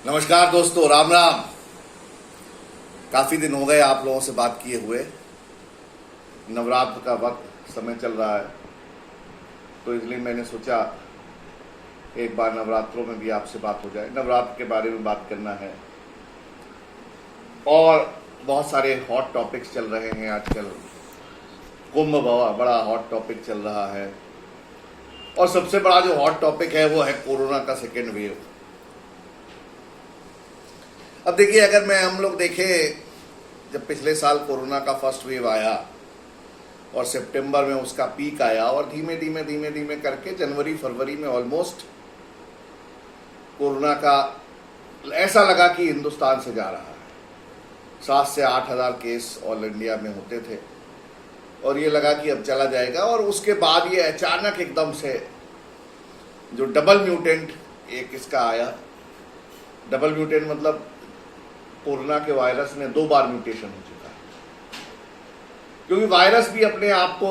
नमस्कार दोस्तों, राम राम। काफ़ी दिन हो गए आप लोगों से बात किए हुए। नवरात्र का वक्त समय चल रहा है, तो इसलिए मैंने सोचा एक बार नवरात्रों में भी आपसे बात हो जाए। नवरात्र के बारे में बात करना है और बहुत सारे हॉट टॉपिक्स चल रहे हैं आजकल। कुंभ बड़ा हॉट टॉपिक चल रहा है और सबसे बड़ा जो हॉट टॉपिक है वो है कोरोना का सेकेंड वेव। अब देखिए, अगर हम लोग देखें, जब पिछले साल कोरोना का फर्स्ट वेव आया और सितंबर में उसका पीक आया और धीमे धीमे करके जनवरी फरवरी में ऑलमोस्ट कोरोना का ऐसा लगा कि हिंदुस्तान से जा रहा है। 7 से 8 हज़ार केस ऑल इंडिया में होते थे और ये लगा कि अब चला जाएगा। और उसके बाद ये अचानक एकदम से जो डबल म्यूटेंट एक इसका आया। डबल म्यूटेंट मतलब कोरोना के वायरस में 2 बार म्यूटेशन हो चुका है, क्योंकि वायरस भी अपने आप को,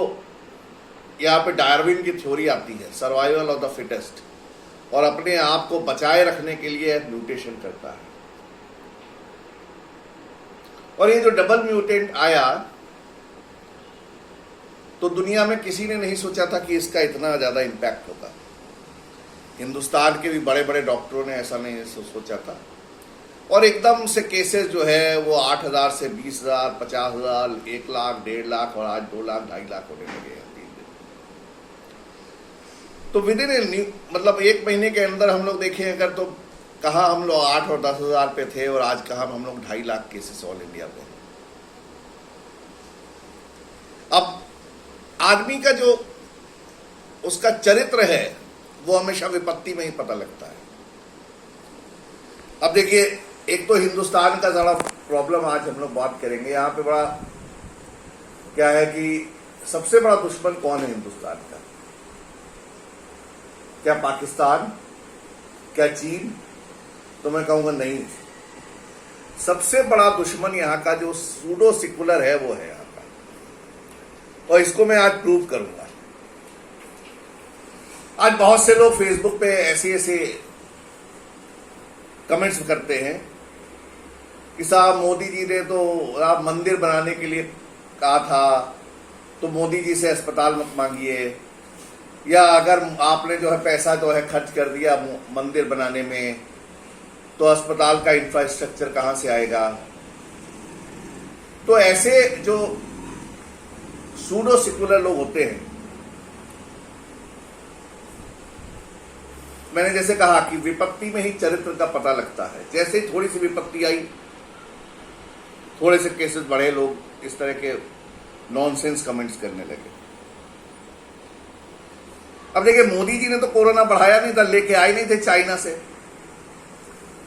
यहाँ पे डार्विन की थ्योरी आती है, सर्वाइवल ऑफ द फिटेस्ट, और अपने आप को बचाए रखने के लिए म्यूटेशन करता है। और ये जो डबल म्यूटेंट आया, तो दुनिया में किसी ने नहीं सोचा था कि इसका इतना ज्यादा इम्पैक्ट होगा। हिंदुस्तान के भी बड़े बड़े डॉक्टरों ने ऐसा नहीं सोचा था और एकदम से केसेस जो है वो 8,000 से 20,000, 50,000, 1 लाख, 1.5 लाख और आज 2 लाख, 2.5 लाख होने लगे हैं 3 दिन। तो विद इन मतलब 1 महीने के अंदर हम लोग देखें अगर, तो कहाँ हम लोग 8 और 10,000 पे थे और आज कहाँ हम लोग 2.5 लाख केसेस ऑल इंडिया पे। अब आदमी का जो उसका चरित्र है वो हमेशा विपत्ति में ही पता लगता है। अब देखिए, एक तो हिंदुस्तान का ज़रा प्रॉब्लम आज हम लोग बात करेंगे। यहाँ पे बड़ा क्या है कि सबसे बड़ा दुश्मन कौन है हिंदुस्तान का? क्या पाकिस्तान? क्या चीन? तो मैं कहूँगा नहीं। सबसे बड़ा दुश्मन यहाँ का जो सूडो सेकुलर है वो है यहाँ का, और इसको मैं आज प्रूव करूंगा। आज बहुत से लोग फेसबुक पे ऐसे कमेंट्स करते हैं कि साहब मोदी जी ने तो आप मंदिर बनाने के लिए कहा था, तो मोदी जी से अस्पताल मत मांगिए, या अगर आपने जो है पैसा जो है खर्च कर दिया मंदिर बनाने में, तो अस्पताल का इंफ्रास्ट्रक्चर कहां से आएगा। तो ऐसे जो सूडो सेकुलर लोग होते हैं, मैंने जैसे कहा कि विपत्ति में ही चरित्र का पता लगता है। जैसे ही थोड़ी सी विपत्ति आई, थोड़े से केसेस बढ़े, लोग इस तरह के नॉनसेंस कमेंट्स करने लगे। अब देखिए, मोदी जी ने तो कोरोना बढ़ाया नहीं था, लेके आए नहीं थे चाइना से।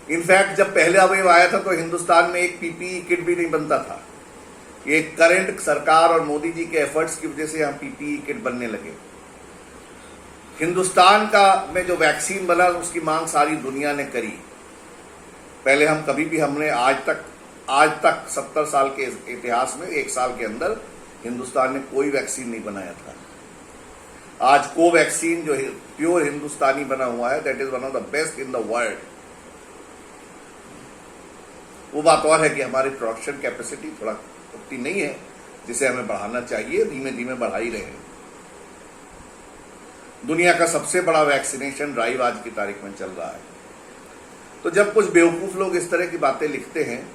इनफैक्ट जब पहले वेव आया था तो हिंदुस्तान में एक पीपीई किट भी नहीं बनता था। ये करंट सरकार और मोदी जी के एफर्ट्स की वजह से यहाँ पीपीई किट बनने लगे। हिंदुस्तान का में जो वैक्सीन बना उसकी मांग सारी दुनिया ने करी। पहले हम कभी भी हमने आज तक 70 साल के इतिहास में 1 साल के अंदर हिंदुस्तान ने कोई वैक्सीन नहीं बनाया था। आज कोवैक्सीन जो प्योर हिंदुस्तानी बना हुआ है, that is one of the best in the world. वो बात और है कि हमारी प्रोडक्शन कैपेसिटी थोड़ा उतनी नहीं है जिसे हमें बढ़ाना चाहिए, धीमे धीमे बढ़ा ही रहे हैं। दुनिया का सबसे बड़ा वैक्सीनेशन ड्राइव आज की तारीख में चल रहा है। तो जब कुछ बेवकूफ लोग इस तरह की बातें लिखते हैं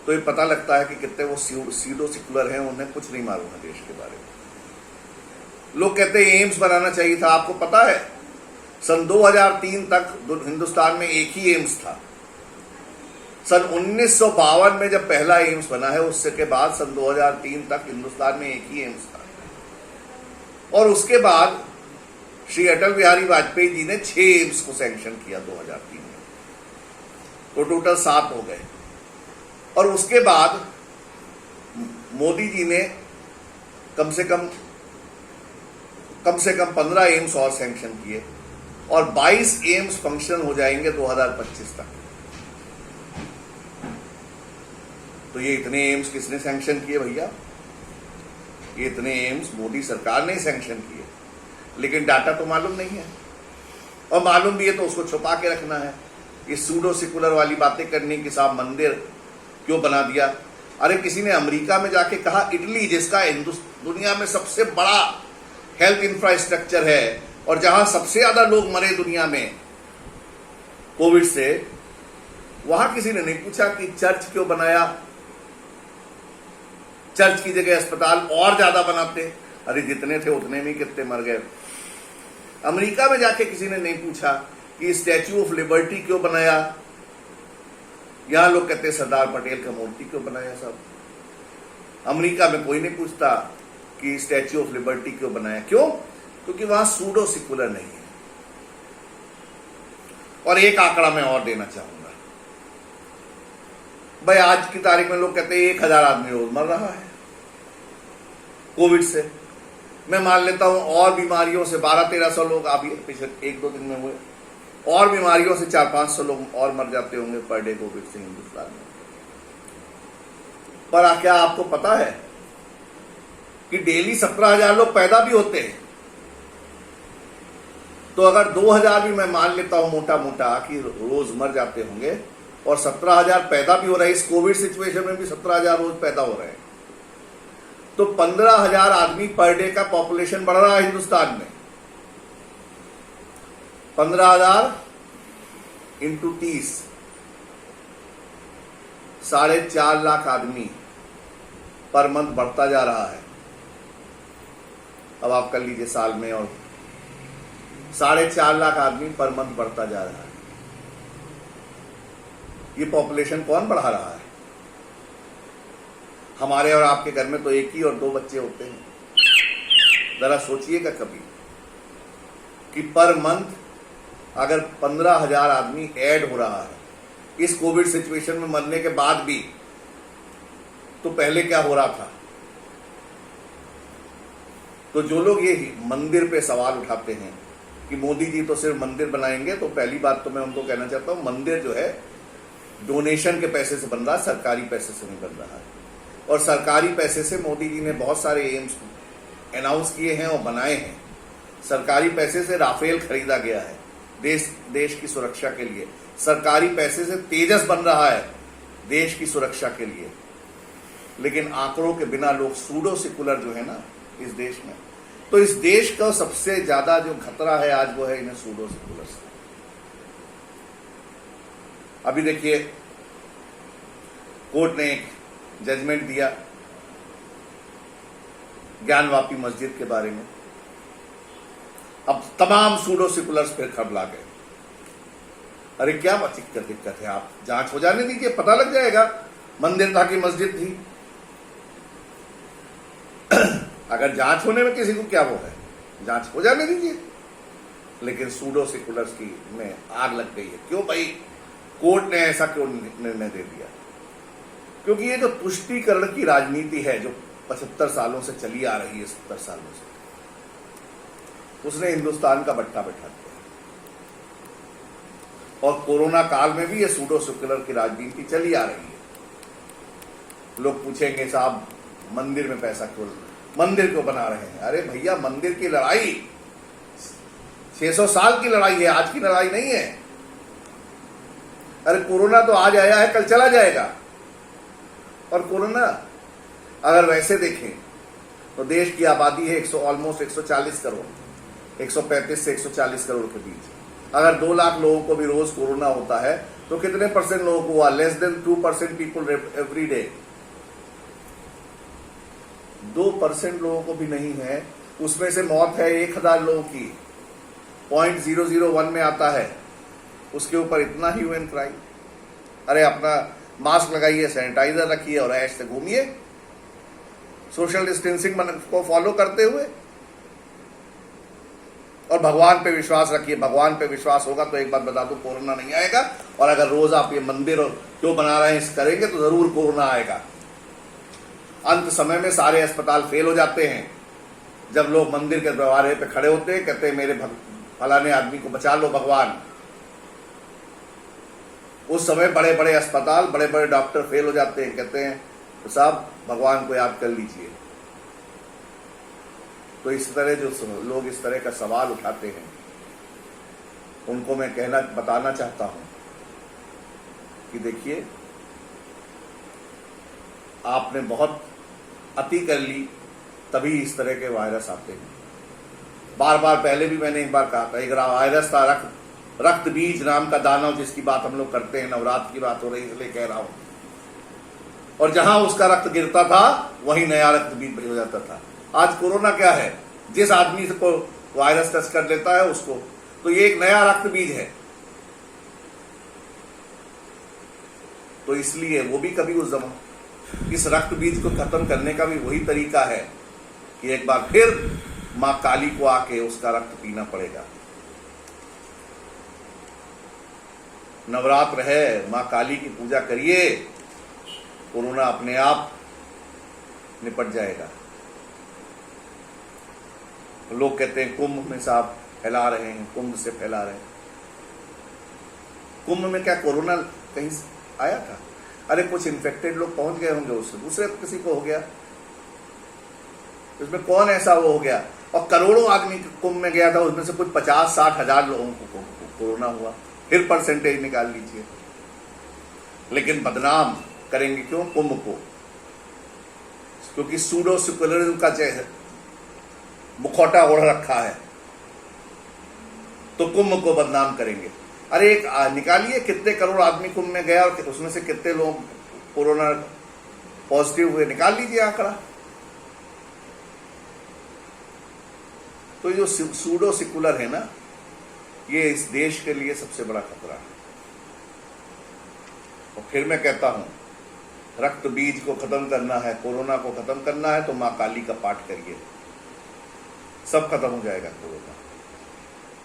तो ये पता लगता है कि कितने वो सीडो सेकुलर हैं, उन्हें कुछ नहीं मालूम है देश के बारे में। लोग कहते हैं एम्स बनाना चाहिए था। आपको पता है सन 2003 तक हिंदुस्तान में एक ही एम्स था। सन 1952 में जब पहला एम्स बना है, उससे के बाद सन 2003 तक हिंदुस्तान में एक ही एम्स था। और उसके बाद श्री अटल बिहारी वाजपेयी जी ने 6 एम्स को सैंक्शन किया 2003 में, तो टोटल 7 हो गए। और उसके बाद मोदी जी ने कम से कम 15 एम्स और सैंक्शन किए और 22 एम्स फंक्शन हो जाएंगे 2025 तक। तो ये इतने एम्स किसने सैंक्शन किए भैया? ये इतने एम्स मोदी सरकार ने सैंक्शन किए, लेकिन डाटा तो मालूम नहीं है, और मालूम भी है तो उसको छुपा के रखना है। इस सूडो सेकुलर वाली बातें करनी कि साहब मंदिर क्यों बना दिया। अरे किसी ने अमेरिका में जाके कहा, इटली जिसका दुनिया में सबसे बड़ा हेल्थ इंफ्रास्ट्रक्चर है और जहां सबसे ज्यादा लोग मरे दुनिया में कोविड से, वहां किसी ने नहीं पूछा कि चर्च क्यों बनाया, चर्च की जगह अस्पताल और ज्यादा बनाते। अरे जितने थे उतने में कितने मर गए। अमेरिका में जाके किसी ने नहीं पूछा कि स्टैच्यू ऑफ लिबर्टी क्यों बनाया, यहां लोग कहते हैं सरदार पटेल का मूर्ति क्यों बनाया। साहब अमेरिका में कोई नहीं पूछता कि स्टैच्यू ऑफ लिबर्टी क्यों बनाया। क्यों? क्योंकि वहां सूडो सेकुलर नहीं है। और एक आंकड़ा मैं और देना चाहूंगा भाई, आज की तारीख में लोग कहते हैं 1000 आदमी रोज मर रहा है कोविड से। मैं मान लेता हूं और बीमारियों से 1200-1300 लोग अभी पिछले 1-2 दिन में हुए, और बीमारियों से 400-500 लोग और मर जाते होंगे पर डे कोविड से हिंदुस्तान में। पर क्या आपको पता है कि डेली 17,000 लोग पैदा भी होते हैं? तो अगर 2000 भी मैं मान लेता हूं मोटा मोटा कि रोज मर जाते होंगे और 17,000 पैदा भी हो रहे हैं, इस कोविड सिचुएशन में भी 17,000 रोज पैदा हो रहे हैं, तो 15,000 आदमी पर डे का पॉपुलेशन बढ़ रहा है हिंदुस्तान में। 15,000 इंटू 30, 4.5 लाख आदमी पर मंथ बढ़ता जा रहा है। अब आप कर लीजिए साल में, और 4.5 लाख आदमी पर मंथ बढ़ता जा रहा है। ये पॉपुलेशन कौन बढ़ा रहा है? हमारे और आपके घर में तो 1 ही और 2 बच्चे होते हैं। जरा सोचिएगा कभी कि पर मंथ अगर 15,000 आदमी ऐड हो रहा है इस कोविड सिचुएशन में मरने के बाद भी, तो पहले क्या हो रहा था? तो जो लोग ये मंदिर पे सवाल उठाते हैं कि मोदी जी तो सिर्फ मंदिर बनाएंगे, तो पहली बात तो मैं उनको कहना चाहता हूं, मंदिर जो है डोनेशन के पैसे से बन रहा है, सरकारी पैसे से नहीं बन रहा है। और सरकारी पैसे से मोदी जी ने बहुत सारे एम्स अनाउंस किए हैं और बनाए हैं। सरकारी पैसे से राफेल खरीदा गया है देश की सुरक्षा के लिए। सरकारी पैसे से तेजस बन रहा है देश की सुरक्षा के लिए। लेकिन आंकड़ों के बिना लोग सूडो सेकुलर जो है ना इस देश में, तो इस देश का सबसे ज्यादा जो खतरा है आज वो है इन्हें सूडो सेकुलर से। अभी देखिए कोर्ट ने एक जजमेंट दिया ज्ञानवापी मस्जिद के बारे में। अब तमाम सूडो सेकुलर्स फिर खबला गए। अरे क्या दिक्कत है, आप जांच हो जाने दीजिए, पता लग जाएगा मंदिर था कि मस्जिद थी। अगर जांच होने में किसी को क्या वो है, जांच हो जाने दीजिए। लेकिन सूडो सेकुलर्स की में आग लग गई है। क्यों भाई? कोर्ट ने ऐसा क्यों निर्णय दे दिया? क्योंकि ये जो तुष्टीकरण की राजनीति है जो 75 सालों से चली आ रही है, 70 सालों से, उसने हिंदुस्तान का बट्टा बैठा दिया। और कोरोना काल में भी ये सूडो सेकुलर की राजनीति चली आ रही है। लोग पूछेंगे साहब मंदिर में पैसा क्यों, मंदिर क्यों बना रहे हैं? अरे भैया मंदिर की लड़ाई 600 साल की लड़ाई है, आज की लड़ाई नहीं है। अरे कोरोना तो आज आया है, कल चला जाएगा। और कोरोना अगर वैसे देखें तो देश की आबादी है ऑलमोस्ट 140 करोड़, 135 से 140 करोड़ के बीच। अगर 2 लाख लोगों को भी रोज कोरोना होता है तो कितने परसेंट लोगों को हुआ? Less than 2% people every day. 2% लोगों को भी नहीं है, उसमें से मौत है 1000 लोगों की, 0.001 में आता है। उसके ऊपर इतना ह्यू एंड क्राई। अरे अपना मास्क लगाइए, सैनिटाइजर रखिए और ऐश से घूमिए, सोशल डिस्टेंसिंग को फॉलो करते हुए। और भगवान पे विश्वास रखिए। भगवान पे विश्वास होगा तो एक बात बता दूं, कोरोना नहीं आएगा। और अगर रोज आप ये मंदिर क्यों बना रहे हैं करेंगे तो जरूर कोरोना आएगा। अंत समय में सारे अस्पताल फेल हो जाते हैं जब लोग मंदिर के दरवाजे पे खड़े होते हैं, कहते हैं मेरे फलाने आदमी को बचा लो भगवान। उस समय बड़े बड़े अस्पताल, बड़े बड़े डॉक्टर फेल हो जाते हैं, कहते हैं तो साहब भगवान को याद कर लीजिए। तो इस तरह जो लोग इस तरह का सवाल उठाते हैं उनको मैं बताना चाहता हूं कि देखिए आपने बहुत अति कर ली, तभी इस तरह के वायरस आते हैं। बार बार पहले भी मैंने एक बार कहा था, एक वायरस था रक्त बीज नाम का दानव, जिसकी बात हम लोग करते हैं, नवरात्र की बात हो रही है इसलिए कह रहा हूं। और जहां उसका रक्त गिरता था वहीं नया रक्त बीज हो जाता था। आज कोरोना क्या है, जिस आदमी को वायरस टच कर लेता है उसको, तो ये एक नया रक्त बीज है। तो इसलिए वो भी कभी उस जमा इस रक्त बीज को खत्म करने का भी वही तरीका है कि एक बार फिर मां काली को आके उसका रक्त पीना पड़ेगा। नवरात्र है, मां काली की पूजा करिए, कोरोना अपने आप निपट जाएगा। लोग कहते हैं कुंभ में साहब फैला रहे हैं, कुंभ से फैला रहे हैं। कुंभ में क्या कोरोना कहीं आया था? अरे कुछ इन्फेक्टेड लोग पहुंच गए होंगे, उससे दूसरे किसी को हो गया, इसमें कौन ऐसा वो हो गया? और करोड़ों आदमी कुंभ में गया था, उसमें से कुछ 50-60 हजार लोगों को कोरोना हुआ। फिर परसेंटेज निकाल लीजिए। लेकिन बदनाम करेंगे क्यों कुंभ को? क्योंकि सूडो सेक्युलरिज्म का मुखौटा ओढ़ रखा है, तो कुंभ को बदनाम करेंगे। अरे एक निकालिए कितने करोड़ आदमी कुंभ में गया और उसमें से कितने लोग कोरोना पॉजिटिव हुए, निकाल लीजिए आंकड़ा। तो ये जो सूडो सेक्युलर है ना, ये इस देश के लिए सबसे बड़ा खतरा है। और फिर मैं कहता हूं, रक्त बीज को खत्म करना है, कोरोना को खत्म करना है, तो मां काली का पाठ करिए, सब खत्म हो जाएगा कोरोना।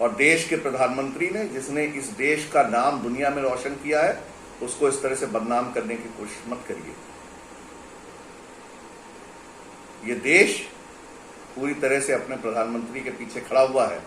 और देश के प्रधानमंत्री ने, जिसने इस देश का नाम दुनिया में रोशन किया है, उसको इस तरह से बदनाम करने की कोशिश मत करिए। ये देश पूरी तरह से अपने प्रधानमंत्री के पीछे खड़ा हुआ है।